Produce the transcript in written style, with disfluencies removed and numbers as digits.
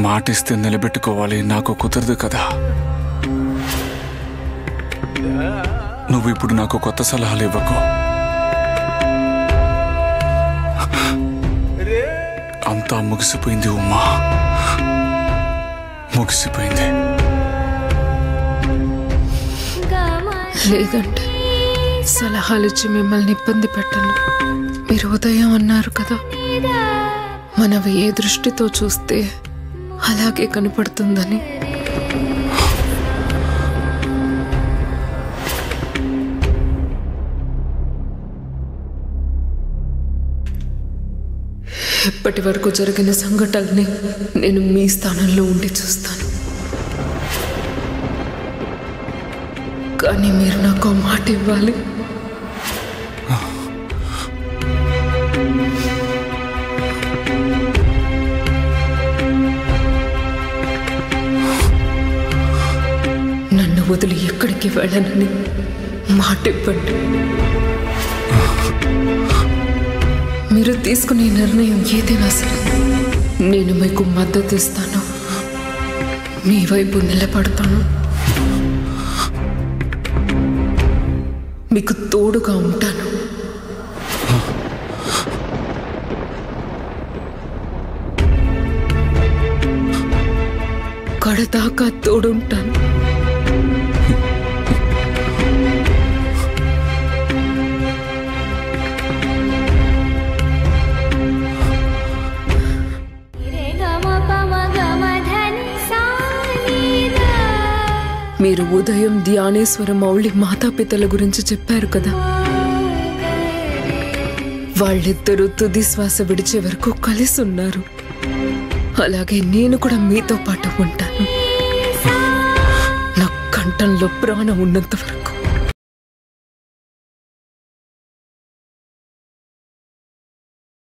మాటిస్తే నిలబెట్టుకోవాలి, నాకు కుదరదు కదా. నువ్వు ఇప్పుడు నాకు కొత్త సలహాలు ఇవ్వకు. అంతా ముగిసిపోయింది ఉమ్మా, ముగిసిపోయింది. లేదంటే సలహాలు ఇచ్చి మిమ్మల్ని ఇబ్బంది పెట్టను. మీరు ఉదయం అన్నారు కదా, మనం ఏ దృష్టితో చూస్తే అలాగే కనపడుతుందని. ఇప్పటి వరకు జరిగిన సంఘటనల్ని నేను మీ స్థానంలో ఉండి చూస్తాను. కానీ మీరు నాకు మాట ఇవ్వాలి. నన్ను వదిలి ఎక్కడికి వెళ్ళనని మాట ఇవ్వండి. మీరు తీసుకునే నిర్ణయం ఏదైనా సరే నేను మీకు మద్దతు ఇస్తాను, మీ వైపు నిలబడతాను, మీకు తోడుగా ఉంటాను. కడదాకా తోడుంటాను. మీరు ఉదయం ధ్యానేశ్వర మౌళి మాతాపితల గురించి చెప్పారు కదా, వాళ్ళిద్దరూ తుది శ్వాస విడిచే వరకు కలిసి ఉన్నారు. అలాగే నేను కూడా మీతో పాటు ఉంటాను, నా కంఠంలో ప్రాణం ఉన్నంత వరకు.